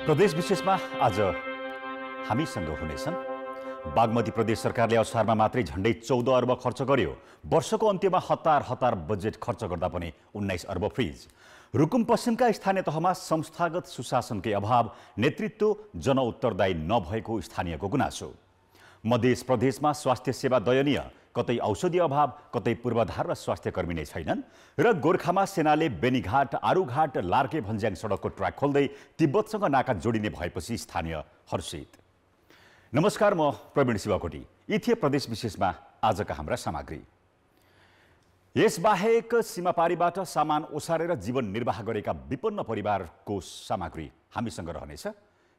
प्रदेश विशेषमा आज हामीसँग हुनेछन्। बागमती प्रदेश सरकारले असारमा मात्रै झण्डै 14 अर्ब खर्च गर्यो। वर्षको अन्त्यमा हतार बजेट खर्च गर्दा पनि 19 अर्ब फ्रिज। रुकुम पश्चिमका स्थानीय तहमा संस्थागत सुशासनकै अभाव, नेतृत्व जनउत्तरदायी नभएको स्थानीयको गुनासो। मध्य प्रदेशमा स्वास्थ्य सेवा दयनीय, कतै औषधि अभाव, कतै पूर्वाधार र स्वास्थ्यकर्मी नै छैनन्। र गोर्खामा सेनाले बेनीघाट, आरुघाट, लार्के भन्ज्याङ सडकको ट्र्याक खोल्दै तिब्बतसँग नाका जोडिने भएपछि स्थानीय हर्षित। नमस्कार, म प्रवीण शिवकोटी। यी थिए प्रदेश विशेषमा आजका हाम्रा सामग्री। यसबाहेक सीमापारीबाट सामान ओसारेर जीवन निर्वाह गरेका विपन्न परिवारको सामग्री हामीसँग रहनेछ।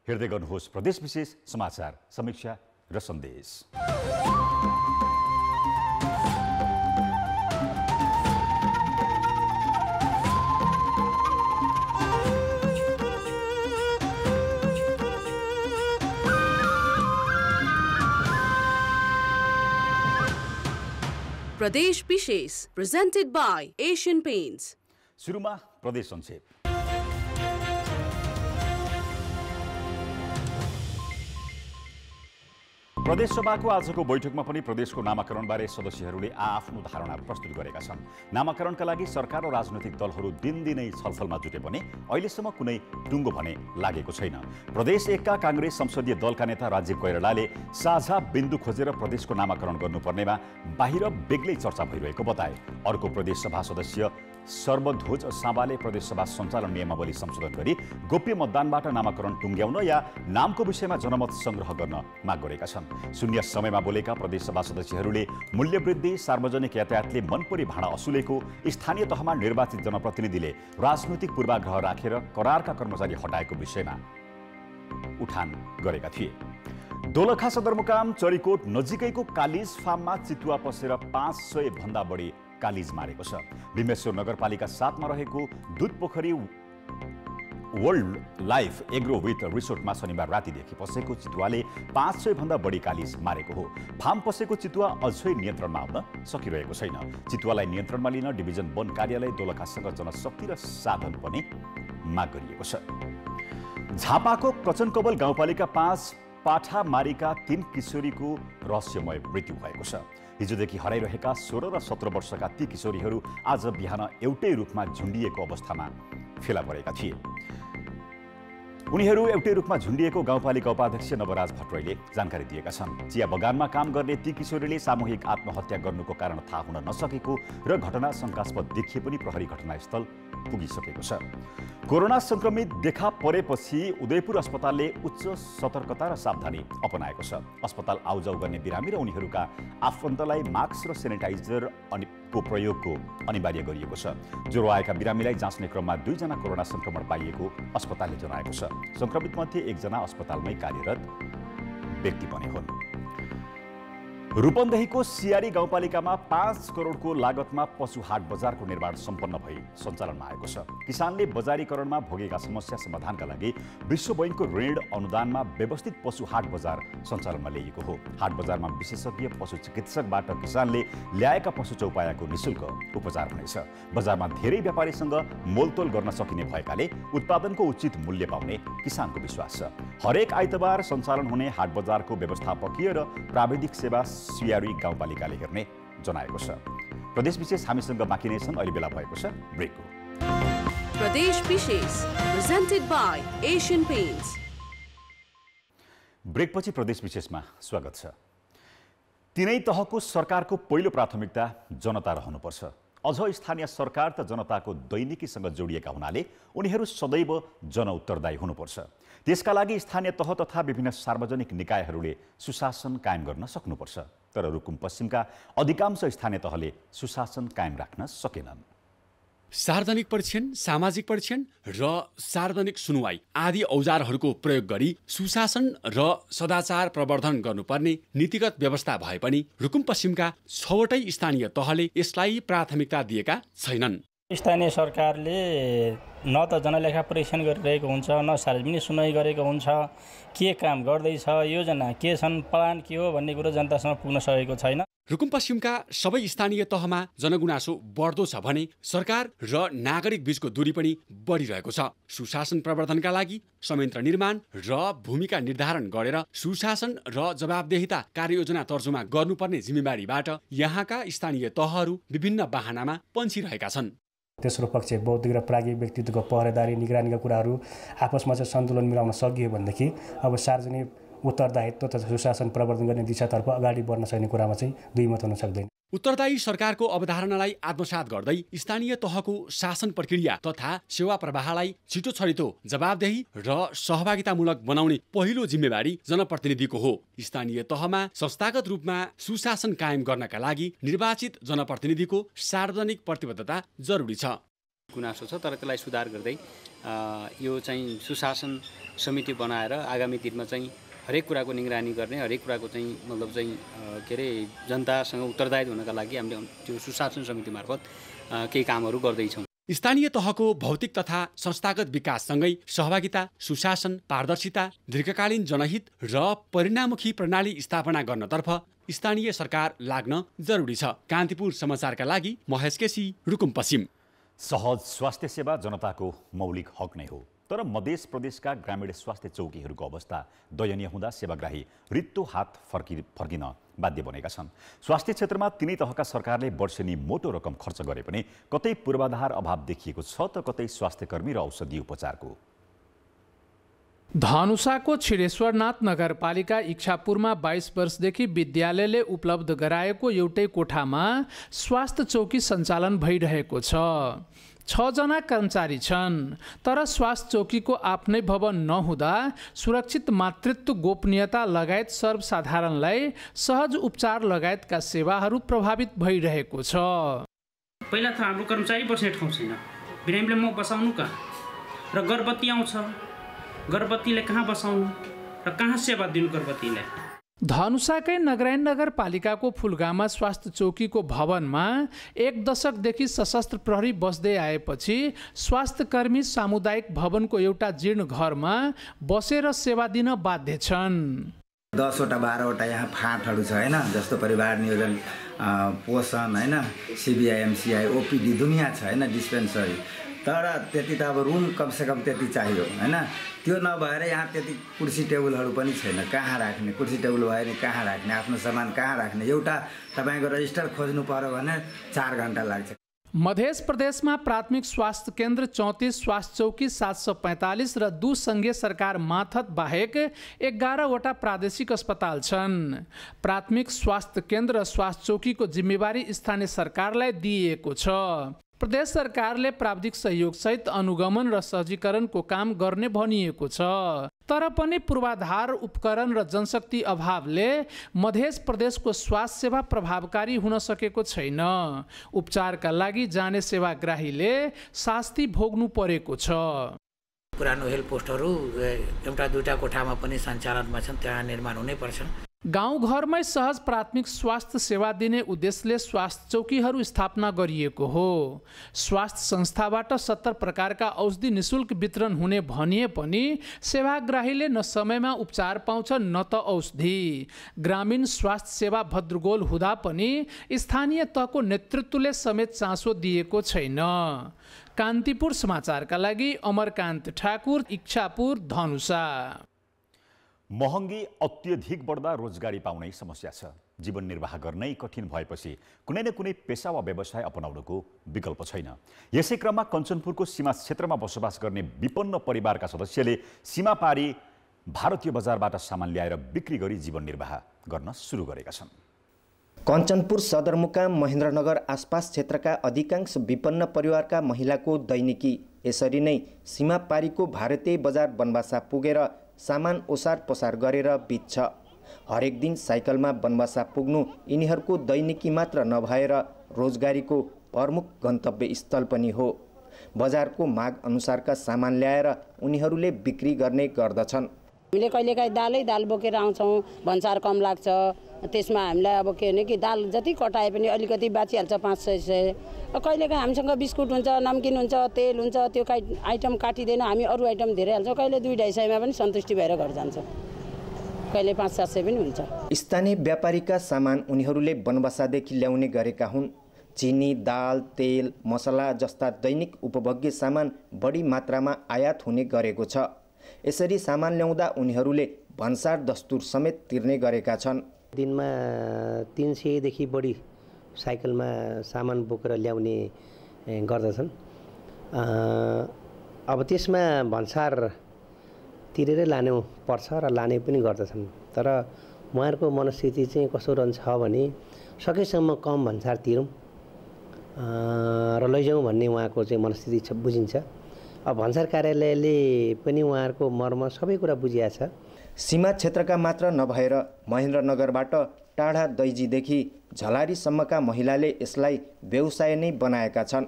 हेर्दै गर्नुहोस् प्रदेश विशेष समाचार, समीक्षा र सन्देश। प्रदेश विशेष presented by Asian Paints। सुरुमा प्रदेश संक्षेप। प्रदेश सभाको आजको बैठकमा पनि प्रदेशको नामाकरणबारे सदस्यहरूले आफ्नो धारणा प्रस्तुत गरेका छन्। नामाकरणका लागि सरकार र राजनैतिक दलहरू दिनदिनै छलफलमा जुटे पनि अहिलेसम्म कुनै टुङ्गो भने लागेको छैन। प्रदेश एकका काङ्ग्रेस संसदीय दलका नेता राजीव कोइरालाले साझा बिन्दु खोजेर प्रदेशको नामाकरण गर्नुपर्नेमा बाहिर बेग्लै चर्चा भइरहेको बताए। अर्को प्रदेश सभा सदस्य सर्वध्वज साबाले प्रदेश सभा सञ्चालन नियमावली संशोधन गरी गोप्य मतदानबाट नामाकरण टुङ्ग्याउन या नामको विषयमा जनमत संग्रह गर्न माग गरेका छन्। शून्य समयमा बोलेका प्रदेश सभा सदस्यहरूले मूल्यवृद्धि, सार्वजनिक यातायातले मनपरी भाडा असुलेको, स्थानीय तहमा निर्वाचित जनप्रतिनिधिले राजनैतिक पूर्वाग्रह राखेर करारका कर्मचारी हटाएको विषयमा उठान गरेका थिए। दोलखा सदरमुकाम चरीकोट नजिकैको कालिज फार्ममा चितुवा पसेर 500 भन्दा बढी कालिज मारेको छ। भीमेश्वर नगरपालिका 7 मा रहेको Dudhpokhari world life agro with रिसोर्टमा शनिबार रातिदेखि पसेको चितुवाले 500 भन्दा बढी कालिज मारेको हो। फार्म पसेको चितुवा अझै नियन्त्रणमा आउन सकिरहेको छैन। चितुवालाई नियन्त्रणमा लिन डिभिजन वन कार्यालय दोलखासँग जनशक्ति र साधन पनि माग गरिएको छ। झापाको कचनकबल गाउँपालिका 5 पाठामारीका 3 किशोरीको रहस्यमय मृत्यु भएको छ। हिजोदेखि हराइरहेका 16 र 17 वर्षका ती किशोरीहरू आज बिहान एउटै रुखमा झुन्डिएको अवस्थामा फेला परेका थिए। उनीहरू एउटै रुखमा झुन्डिएको गाउँपालिका उपाध्यक्ष नवराज भट्टराईले जानकारी दिएका छन्। चिया बगानमा काम गर्ने ती किशोरीले सामूहिक आत्महत्या गर्नुको कारण थाहा हुन नसकेको र घटना शङ्कास्पद देखिए पनि प्रहरी घटनास्थल पुगिसकेको छ। कोरोना संक्रमित देखा परेपछि उदयपुर अस्पतालले उच्च सतर्कता र सावधानी अपनाएको छ। अस्पताल आउजाउ गर्ने बिरामी र उनीहरूका आफन्तलाई मास्क र सेनिटाइजर को प्रयोगको अनिवार्य गरिएको छ। ज्वरो आएका बिरामीलाई जाँच्ने क्रममा 2 जना कोरोना संक्रमण पाइएको अस्पतालले जनाएको छ। संक्रमित मध्ये 1 जना अस्पतालमै कार्यरत व्यक्ति पनि हुन्। रूपन्देहीको सियारी गाउँपालिकामा 5 करोडको लागतमा पशु हाट बजारको निर्माण सम्पन्न भई सञ्चालनमा आएको छ। किसानले बजारीकरणमा भोगेका समस्या समाधानका लागि विश्व बैंकको ऋण अनुदानमा व्यवस्थित पशु हाट बजार सञ्चालनमा ल्याइएको हो। हाट बजारमा विशेषज्ञ पशु चिकित्सकबाट किसानले ल्याएका पशु चौपायाको निशुल्क उपचार हुनेछ। बजारमा धेरै व्यापारीसँग मोलतोल गर्न सकिने भएकाले उत्पादनको उचित मूल्य पाउने किसानको विश्वास छ। हरेक आइतबार सञ्चालन हुने हाट बजारको व्यवस्थापकीय र प्राविधिक सेवा सियारी गाउँपालिकाले हेर्ने जनाएको छ। प्रदेश विशेष हामीसँग बाँकी नै छन्। अहिले बेला भएको छ ब्रेकको। प्रदेश विशेष presented by Asian Paints। ब्रेकपछि प्रदेश विशेषमा स्वागत छ। तीनै तहको सरकारको पहिलो प्राथमिकता जनता रहनुपर्छ। अझ स्थानीय सरकार त जनताको दैनिकीसँग जोडिएका हुनाले उनीहरू सदैव जनउत्तरदायी हुनुपर्छ। त्यसका लागि स्थानीय तह तथा विभिन्न सार्वजनिक निकायहरूले सुशासन कायम गर्न सक्नुपर्छ। तर रुकुम पश्चिमका अधिकांश स्थानीय तहले सुशासन कायम राख्न सकेनन्। सार्वजनिक परीक्षण, सामाजिक परीक्षण र सार्वजनिक सुनवाई आदि औजारहरूको प्रयोग गरी सुशासन र सदाचार प्रवर्धन गर्नुपर्ने नीतिगत व्यवस्था भए पनि रुकुम पश्चिमका 6वटै स्थानीय तहले यसलाई प्राथमिकता दिएका छैनन्। स्थानीय सरकारले न त जनलेखा परीक्षण गरिरहेको हुन्छ, न सार्वजनिक सुनवाई गरेको हुन्छ। के काम गर्दैछ, योजना के छन्, प्लान के हो भन्ने कुरो जनतासँग पुग्न सकेको छैन। रुकुम पश्चिमका सबै स्थानीय तहमा जनगुनासो बढ्दो छ भने सरकार र नागरिक बीचको दूरी पनि बढिरहेको छ। सुशासन प्रवर्धनका लागि संयन्त्र निर्माण र भूमिका निर्धारण गरेर सुशासन र जवाबदेहिता कार्ययोजना तर्जुमा गर्नुपर्ने जिम्मेवारीबाट यहाँका स्थानीय तहहरू विभिन्न बाहनामा पन्छिरहेका छन्। तेस्रो पक्ष बौद्धिक र प्राज्ञिक व्यक्तित्वको पहरेदारी निगरानीका कुराहरू आपसमा चाहिँ सन्तुलन मिलाउन सकियो भनेदेखि अब सार्वजनिक उत्तरदायित्व तथा सुशासन प्रवर्धन गर्ने दिशातर्फ अगाडि बढ्न सक्ने कुरामा चाहिँ दुईमत हुन सक्दैन। उत्तरदायी सरकारको अवधारणालाई आत्मसात गर्दै स्थानीय तहको शासन प्रक्रिया तथा सेवा प्रवाहलाई छिटो छरितो जवाबदेही र सहभागितामूलक बनाउने पहिलो जिम्मेवारी जनप्रतिनिधिको हो। स्थानीय तहमा संस्थागत रूपमा सुशासन कायम गर्नका लागि निर्वाचित जनप्रतिनिधिको सार्वजनिक प्रतिबद्धता जरुरी छ। गुनासो छ तर त्यसलाई सुधार गर्दै यो चाहिँ सुशासन समिति बनाएर आगामी दिनमा चाहिँ हरेक कुराको निगरानी गर्ने, हरेक कुराको चाहिँ मतलब चाहिँ के अरे जनतासँग उत्तरदायी हुनका लागि हामीले त्यो सुशासन समिति मार्फत केही कामहरू गर्दैछौँ। स्थानीय तहको भौतिक तथा संस्थागत विकाससँगै सहभागिता, सुशासन, पारदर्शिता, दीर्घकालीन जनहित र परिणाममुखी प्रणाली स्थापना गर्नतर्फ स्थानीय सरकार लाग्न जरुरी छ। कान्तिपुर समाचारका लागि महेश केसी, रुकुम पश्चिम। सहज स्वास्थ्य सेवा जनताको मौलिक हक नै हो, तर मध्य प्रदेशका ग्रामीण स्वास्थ्य चौकीहरूको अवस्था दयनीय हुँदा सेवाग्राही रित्तो हात फर्किन बाध्य बनेका छन्। स्वास्थ्य क्षेत्रमा तिनै तहका सरकारले वर्षेनी मोटो रकम खर्च गरे पनि कतै पूर्वाधार अभाव देखिएको छ त कतै स्वास्थ्यकर्मी र औषधि उपचारको। धनुषाको छिरेश्वरनाथ नगरपालिका इच्छापुरमा 22 वर्षदेखि विद्यालयले उपलब्ध गराएको एउटै कोठामा स्वास्थ्य चौकी सञ्चालन भइरहेको छ। 6 जना कर्मचारी छन्, तर स्वास्थ्य चौकीको आफ्नै भवन नहुँदा सुरक्षित मातृत्व गोपनीयता लगायत सर्वसाधारणलाई सहज उपचार लगायतका सेवाहरू प्रभावित भइरहेको छ। पहिला त हाम्रो कर्मचारी बस्ने ठाउँ छैन, बिरामीले म बसाउनु कहाँ, र गर्भवती आउँछ, गर्भवतीले कहाँ बसाउनु र कहाँ सेवा दिनु गर्भवतीलाई। धनुषाकै नगरायन नगरपालिकाको फुलगामा स्वास्थ्य चौकीको भवनमा 1 दशकदेखि सशस्त्र प्रहरी बस्दै आएपछि स्वास्थ्यकर्मी सामुदायिक भवनको एउटा जीर्ण घरमा बसेर सेवा दिन बाध्य छन्। 10वटा 12वटा यहाँ फाँटहरू छ हैन, जस्तो परिवार नियोजन, पोषण हैन, सिबिआइएमसिआई, ओपिडी दुनियाँ छ हैन, डिस्पेन्सरी, तर त्यति त अब रुम कमसेकम त्यति चाहियो हैन। त्यो नभएर यहाँ त्यति कुर्सी टेबलहरू पनि छैन, कहाँ राख्ने, कुर्सी टेबल भयो भने कहाँ राख्ने, आफ्नो सामान कहाँ राख्ने, एउटा तपाईँको रजिस्टर खोज्नु पर्यो भने 4 घण्टा लाग्छ। मध्य प्रदेशमा प्राथमिक स्वास्थ्य केन्द्र 34, स्वास्थ्य चौकी 745 र दुसङ्घीय सरकार माथत बाहेक 11वटा प्रादेशिक अस्पताल छन्। प्राथमिक स्वास्थ्य केन्द्र र स्वास्थ्य चौकीको जिम्मेवारी स्थानीय सरकारलाई दिइएको छ। प्रदेश सरकारले प्राविधिक सहयोग सहित अनुगमन र सहजीकरणको काम गर्ने भनिएको छ, तर पनि पूर्वाधार उपकरण र जनशक्ति अभावले मध्य प्रदेशको स्वास्थ्य सेवा प्रभावकारी हुन सकेको छैन। उपचारका लागि जाने सेवाग्राहीले शास्ति भोग्नु परेको छ। पुरानो हेल्थ पोस्टहरू एउटा दुईटा कोठामा पनि सञ्चालनमा छन्, त्यहाँ निर्माण हुनै पर्छ। गाउँघरमै सहज प्राथमिक स्वास्थ्य सेवा दिने उद्देश्यले स्वास्थ्य चौकीहरू स्थापना गरिएको हो। स्वास्थ्य संस्थाबाट 70 प्रकारका औषधि निशुल्क वितरण हुने भनिए पनि सेवाग्राहीले न समयमा उपचार पाउँछन् न त औषधि। ग्रामीण स्वास्थ्य सेवा भद्रगोल हुँदा पनि स्थानीय तहको नेतृत्वले समेत चासो दिएको छैन। कान्तिपुर समाचारका लागि अमरकान्त ठाकुर, इच्छापुर, धनुषा। महँगी अत्यधिक बढ्दा रोजगारी पाउनै समस्या छ। जीवन निर्वाह गर्नै कठिन भएपछि कुनै न कुनै पेसा वा व्यवसाय अपनाउनुको विकल्प छैन। यसै क्रममा कञ्चनपुरको सीमा क्षेत्रमा बसोबास गर्ने विपन्न परिवारका सदस्यले सीमा पारी भारतीय बजारबाट सामान ल्याएर बिक्री गरी जीवन निर्वाह गर्न सुरु गरेका छन्। कञ्चनपुर सदरमुकाम महेन्द्रनगर आसपास क्षेत्रका अधिकांश विपन्न परिवारका महिलाको दैनिकी यसरी नै सीमा पारीको भारतीय बजार बनबासा पुगेर सामान ओसार पसार गरेर बित्छ। हरेक दिन साइकलमा बनबासा पुग्नु यिनीहरूको दैनिकी मात्र नभएर रोजगारीको प्रमुख गन्तव्य स्थल पनि हो। बजारको माग अनुसारका सामान ल्याएर उनीहरूले बिक्री गर्ने गर्दछन्। हामीले कहिलेकाहीँ दाल बोकेर आउँछौँ, भन्सार कम लाग्छ, त्यसमा हामीलाई अब के भने कि दाल जति कटाए पनि अलिकति बाँचिहाल्छ 500-600। कहिलेकाहीँ हामीसँग बिस्कुट हुन्छ, नमकिन हुन्छ, तेल हुन्छ, त्यो आइटम काटिँदैन, हामी अरू आइटम धेरै हाल्छौँ, कहिले 200-250मा पनि सन्तुष्टि भएर घर जान्छौँ। कहिले 500-700 पनि हुन्छ। स्थानीय व्यापारीका सामान उनीहरूले बनबसादेखि ल्याउने गरेका हुन्। चिनी, दाल, तेल, मसला जस्ता दैनिक उपभोग्य सामान बढी मात्रामा आयात हुने गरेको छ। यसरी सामान ल्याउँदा उनीहरूले भन्सार दस्तुर समेत तिर्ने गरेका छन्। दिनमा 300 देखि बढी साइकलमा सामान बोकेर ल्याउने गर्दछन्। अब त्यसमा भन्सार तिरेरै लानु पर्छ र लाने पनि गर्दछन्। तर उहाँहरूको मनस्थिति चाहिँ कस्तो रहन्छ भने सकेसम्म कम भन्सार तिरौँ र लैजाउँ भन्ने उहाँको चाहिँ मनस्थिति बुझिन्छ। अब भन्सार कार्यालयले पनि उहाँहरूको मर्म सबै कुरा बुझिया छ। सीमा क्षेत्रका मात्र नभएर महेन्द्रनगरबाट टाढा दैजीदेखि झलारीसम्मका महिलाले यसलाई व्यवसाय नै बनाएका छन्।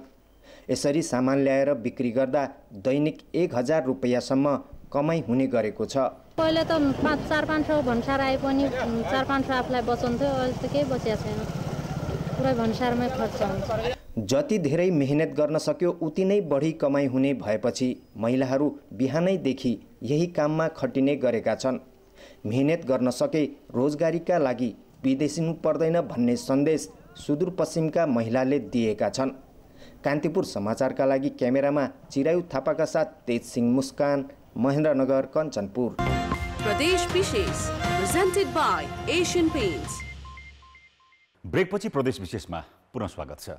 यसरी सामान ल्याएर बिक्री गर्दा दैनिक 1000 रुपैयाँसम्म कमाइ हुने गरेको छ। पहिले त 400-500 भन्सार आए पनि 400-500 आफूलाई बचाउँथ्यो, अहिले त केही बचिया छैन, पुरै भन्सारमै खर्च हुन्छ। जति धेरै मेहनत गर्न सक्यो उति नै बढी कमाइ हुने भएपछि महिलाहरू बिहानैदेखि यही काममा खटिने गरेका छन्। मेहनत गर्न सके रोजगारीका लागि विदेशिनु पर्दैन भन्ने सन्देश सुदूरपश्चिमका महिलाले दिएका छन्। कान्तिपुर समाचारका लागि क्यामेरामा चिरायु थापाका साथ तेज सिंह मुस्कान, महेन्द्रनगर, कञ्चनपुर। प्रदेश विशेष प्रेजेन्टेड बाय एशियन पेन्ट्स। ब्रेकपछि प्रदेश विशेषमा पुनः स्वागत छ।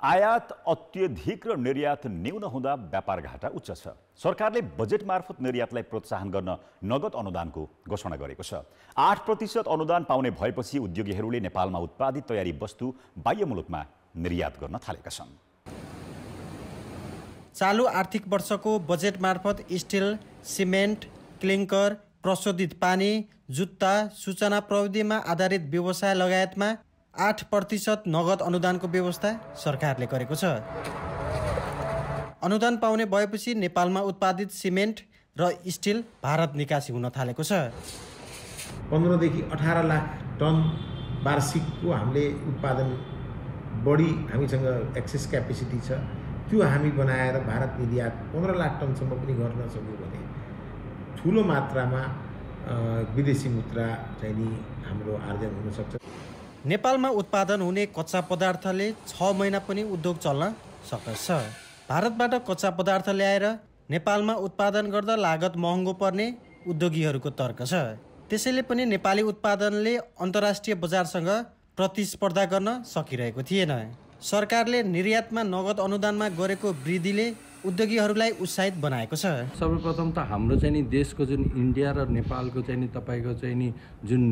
आयात अत्यधिक र निर्यात न्यून हुँदा व्यापार घाटा उच्च छ। सरकारले बजेट मार्फत निर्यातलाई प्रोत्साहन गर्न नगद अनुदानको घोषणा गरेको छ। 8% अनुदान पाउने भएपछि उद्योगीहरूले नेपालमा उत्पादित तयारी वस्तु बाह्य मुलुकमा निर्यात गर्न थालेका छन्। चालू आर्थिक वर्षको बजेट मार्फत स्टिल, सिमेन्ट, क्लिङ्कर, प्रशोधित पानी, जुत्ता, सूचना प्रविधिमा आधारित व्यवसाय लगायतमा 8% नगद अनुदानको व्यवस्था सरकारले गरेको छ। अनुदान पाउने भएपछि नेपालमा उत्पादित सिमेन्ट र स्टिल भारत निकासी हुन थालेको छ। 15 देखि 18 लाख टन वार्षिकको हामीले उत्पादन बढी हामीसँग एक्सेस क्यापेसिटी छ। त्यो हामी बनाएर भारत निर्यात 15 लाख टनसम्म पनि गर्न सक्यो भने ठुलो मात्रामा विदेशी मुद्रा चाहिँ नि हाम्रो आर्जन हुन सक्छ। नेपालमा उत्पादन हुने कच्चा पदार्थले 6 महिना पनि उद्योग चल्न सक्छ। भारतबाट कच्चा पदार्थ ल्याएर नेपालमा उत्पादन गर्दा लागत महँगो पर्ने उद्योगीहरूको तर्क छ। त्यसैले पनि नेपाली उत्पादनले अन्तर्राष्ट्रिय बजारसँग प्रतिस्पर्धा गर्न सकिरहेको थिएन। सरकारले निर्यातमा नगद अनुदानमा गरेको वृद्धिले उद्योगीहरूलाई उत्साहित बनाएको छ। सर्वप्रथम त हाम्रो चाहिँ नि देशको जुन इन्डिया र नेपालको चाहिँ नि तपाईँको चाहिँ नि जुन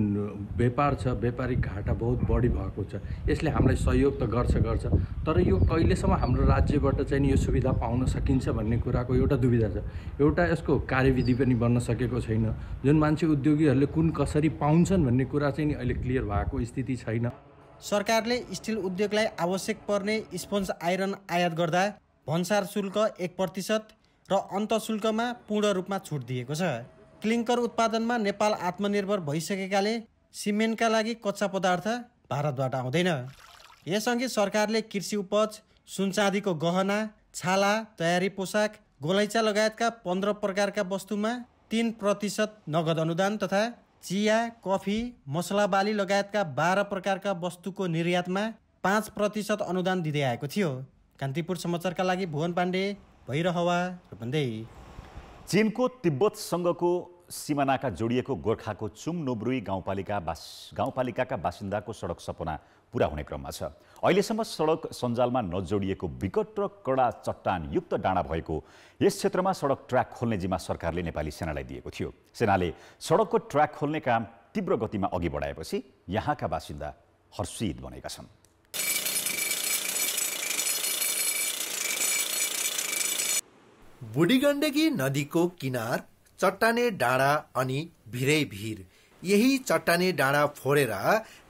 व्यापार छ, व्यापारिक घाटा बहुत बढी भएको छ। यसले हामीलाई सहयोग त गर्छ, तर यो कहिलेसम्म हाम्रो राज्यबाट चाहिँ नि यो सुविधा पाउन सकिन्छ भन्ने कुराको एउटा दुविधा छ। एउटा यसको कार्यविधि पनि बन्न सकेको छैन। जुन मान्छे उद्योगीहरूले कुन कसरी पाउँछन् भन्ने कुरा चाहिँ नि अहिले क्लियर भएको स्थिति छैन। सरकारले स्टिल उद्योगलाई आवश्यक पर्ने स्पन्ज आइरन आयात गर्दा भन्सार शुल्क 1% र अन्त शुल्कमा पूर्ण रूपमा छुट दिएको छ। क्लिङ्कर उत्पादनमा नेपाल आत्मनिर्भर भइसकेकाले सिमेन्टका लागि कच्चा पदार्थ भारतबाट आउँदैन। यसअघि सरकारले कृषि उपज, सुनचाँदीको गहना, छाला, तयारी पोसाक, गोलैचा लगायतका 15 प्रकारका वस्तुमा 3% नगद अनुदान तथा चिया, कफी, मसला बाली लगायतका 12 प्रकारका वस्तुको निर्यातमा 5% अनुदान दिँदै आएको थियो। कान्तिपुर समाचारका लागि भुवन पाण्डे, भैरहवा, रूपन्देही। चीनको तिब्बतसँगको सिमानाका जोडिएको गोर्खाको चुम नोब्रुई गाउँपालिकाका बासिन्दाको सडक सपना पूरा हुने क्रममा छ। अहिलेसम्म सडक सञ्जालमा नजोडिएको विकट र कडा चट्टानयुक्त डाँडा भएको यस क्षेत्रमा सडक ट्र्याक खोल्ने जिम्मा सरकारले नेपाली सेनालाई दिएको थियो। सेनाले सडकको ट्र्याक खोल्ने काम तीव्र गतिमा अघि बढाएपछि यहाँका बासिन्दा हर्षित बनेका छन्। बुढीगण्डकी नदीको किनार, चट्टाने डाँडा अनि भिरै भिर। यही चट्टाने डाँडा फोडेर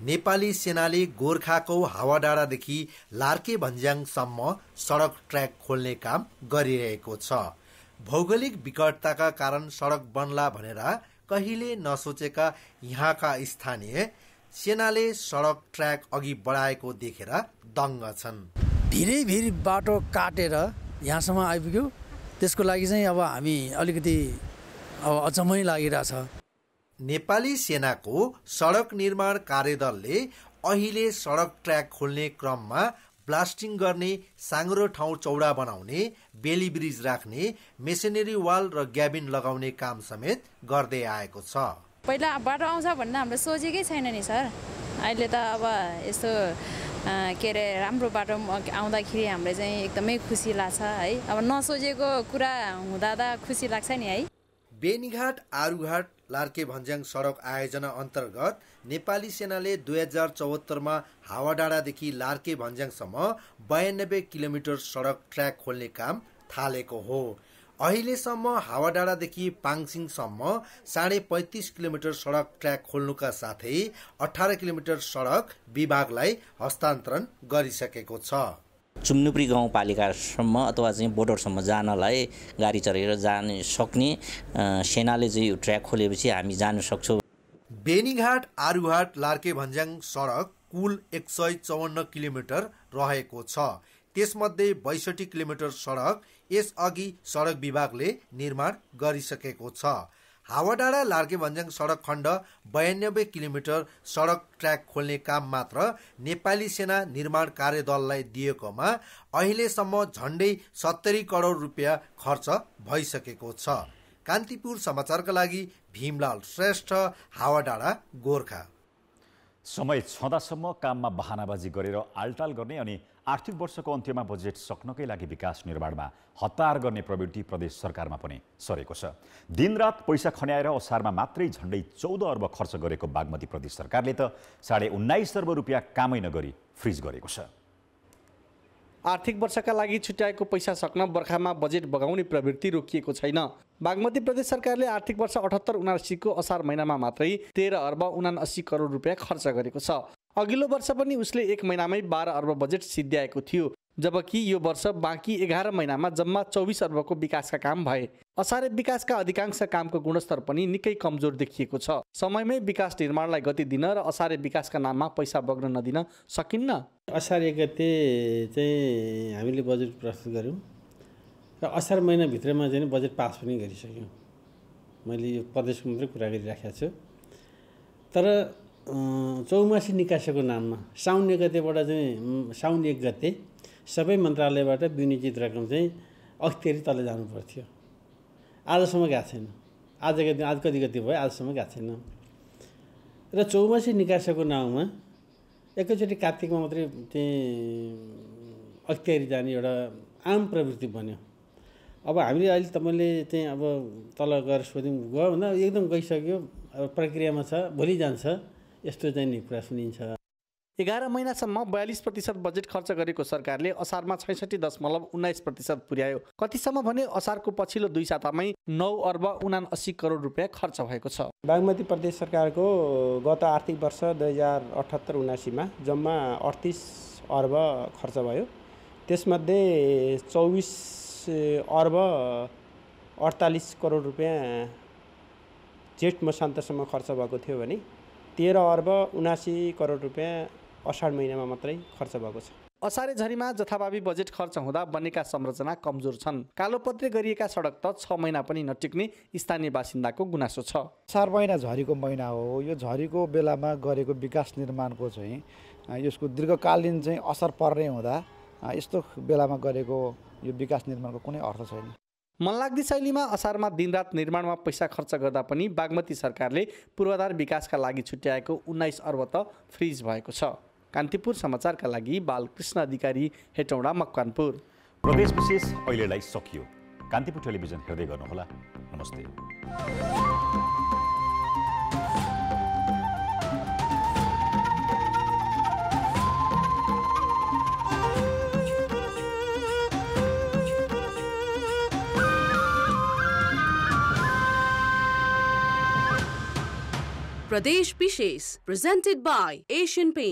नेपाली सेनाले गोर्खाको हावाडाँडादेखि लार्के भन्ज्याङसम्म सडक ट्र्याक खोल्ने काम गरिरहेको छ। भौगोलिक विकटताका कारण सडक बन्ला भनेर कहिले नसोचेका यहाँका स्थानीय सेनाले सडक ट्र्याक अघि बढाएको देखेर दङ्ग छन्। भिरै भिर बाटो काटेर यहाँसम्म आइपुग्यो। त्यसको लागि चाहिँ अब हामी अलिकति अचम्मै लागिरहेछ। नेपाली सेनाको सडक निर्माण कार्यदलले अहिले सडक ट्र्याक खोल्ने क्रममा ब्लास्टिङ गर्ने, साँग्रो ठाउँ चौडा बनाउने, बेली ब्रिज राख्ने, मेसिनरी वाल र ग्याबिन लगाउने काम समेत गर्दै आएको छ। पहिला बाटो आउँछ भन्ने हामीले सोचेकै छैन नि सर। अहिले त अब यस्तो के अरे राम्रो बाटो आउँदाखेरि हामीलाई चाहिँ एकदमै खुसी लाग्छ है। अब नसोचेको कुरा हुँदा त खुसी लाग्छ नि है। बेनीघाट आरुघाट लार्के भन्ज्याङ सडक आयोजना अन्तर्गत नेपाली सेनाले 2074मा हावाडाँडादेखि लार्के भन्ज्याङसम्म 92 किलोमिटर सडक ट्र्याक खोल्ने काम थालेको हो। अहिलेसम्म हावाडाँडादेखि पाङसिङसम्म 35.5 किलोमिटर सडक ट्र्याक खोल्नुका साथै 18 किलोमिटर सडक विभागलाई हस्तान्तरण गरिसकेको छ। चुम्नुप्री गाउँपालिकासम्म अथवा चाहिँ बोर्डरसम्म जानलाई गाडी चढेर जान सक्ने सेनाले चाहिँ यो ट्र्याक खोलेपछि हामी जान सक्छौँ। बेनीघाट आरुघाट लार्के भन्ज्याङ सडक कुल 154 किलोमिटर रहेको छ। त्यसमध्ये 62 किलोमिटर सडक यसअघि सडक विभागले निर्माण गरिसकेको छ। हावाडाँडा लार्के भन्ज्याङ सडक खण्ड 92 किलोमिटर सडक ट्र्याक खोल्ने काम मात्र नेपाली सेना निर्माण कार्यदललाई दिएकोमा अहिलेसम्म झण्डै 70 करोड रुपियाँ खर्च भइसकेको छ। कान्तिपुर समाचारका लागि भीमलाल श्रेष्ठ, हावाडाँडा, गोर्खा। समय छँदासम्म काममा बहानाबाजी गरेर आलटाल गर्ने अनि आर्थिक वर्षको अन्त्यमा बजेट सक्नकै लागि विकास निर्माणमा हतार गर्ने प्रवृत्ति प्रदेश सरकारमा पनि सरेको छ। दिनरात पैसा खन्याएर असारमा मात्रै झण्डै 14 अर्ब खर्च गरेको बागमती प्रदेश सरकारले त 19.5 अर्ब रुपियाँ कामै नगरी फ्रिज गरेको छ। आर्थिक वर्षका लागि छुट्याएको पैसा सक्न बर्खामा बजेट बगाउने प्रवृत्ति रोकिएको छैन। बागमती प्रदेश सरकारले आर्थिक वर्ष 78-79 को असार महिनामा मात्रै 13 अर्ब 79 करोड रुपियाँ खर्च गरेको छ। अघिल्लो वर्ष पनि उसले एक महिनामै 12 अर्ब बजेट सिद्ध्याएको थियो, जबकि यो वर्ष बाँकी 11 महिनामा जम्मा 24 अर्बको विकासका काम भए। असारे विकासका अधिकांश कामको गुणस्तर पनि निकै कमजोर देखिएको छ। समयमै विकास निर्माणलाई गति दिन र असारे विकासका नाममा पैसा बग्न नदिन सकिन्न। असार 1 गते चाहिँ हामीले बजेट प्रस्तुत गऱ्यौँ र असार महिनाभित्रमा चाहिँ बजेट पास पनि गरिसक्यौँ। मैले यो प्रदेशको मात्रै कुरा गरिराखेको छु। तर चौमासी निकासको नाममा साउन 1 गतेबाट चाहिँ साउन 1 गते सबै मन्त्रालयबाट विनियोजित रकम चाहिँ अख्तियारी तल जानु पर्थ्यो। आजसम्म गएको छैन। आज कति गति भयो, आजसम्म गएको छैन। र चौमासी निकासको नाउँमा एकैचोटि कार्तिकमा मात्रै चाहिँ अख्तियारी जाने एउटा आम प्रवृत्ति बन्यो। अब हामीले अहिले तपाईँले चाहिँ अब तल गएर सोध्यौँ, गयो भन्दा एकदम गइसक्यो, अब प्रक्रियामा छ, भोलि जान्छ, यस्तो चाहिँ नि कुरा सुनिन्छ। 11 महिनासम्म 42% बजेट खर्च गरेको सरकारले असारमा 66.19% पुर्यायो। कतिसम्म भने असारको पछिल्लो 2 सातामै 9 अर्ब 79 करोड रुपियाँ खर्च भएको छ। बागमती प्रदेश सरकारको गत आर्थिक वर्ष 2078-79 मा जम्मा 38 अर्ब खर्च भयो। त्यसमध्ये 24 अर्ब 48 करोड रुपियाँ जेठ मसान्तसम्म खर्च भएको थियो भने 13 अर्ब 79 करोड रुपियाँ असाढ महिनामा मात्रै खर्च भएको छ। असारे झरीमा जथाभावी बजेट खर्च हुँदा बनेका संरचना कमजोर छन्। कालोपत्रे गरिएका सडक त 6 महिना पनि नटिक्ने स्थानीय बासिन्दाको गुनासो छ। असार महिना झरीको महिना हो। यो झरीको बेलामा गरेको विकास निर्माणको चाहिँ यसको दीर्घकालीन चाहिँ असर पर्ने हुँदा यस्तो बेलामा गरेको यो विकास निर्माणको कुनै अर्थ छैन। मनलाग्दी शैलीमा असारमा दिनरात निर्माणमा पैसा खर्च गर्दा पनि बागमती सरकारले पूर्वाधार विकासका लागि छुट्याएको 19 अर्ब त फ्रिज भएको छ। कान्तिपुर समाचारका लागि बालकृष्ण अधिकारी, हेटौँडा, मकवानपुर। प्रदेश विशेष अहिलेलाई सकियो। कान्तिपुर टेलिभिजन हेर्दै गर्नुहोला। नमस्ते। Pradesh Vishesh, presented by Asian Paints.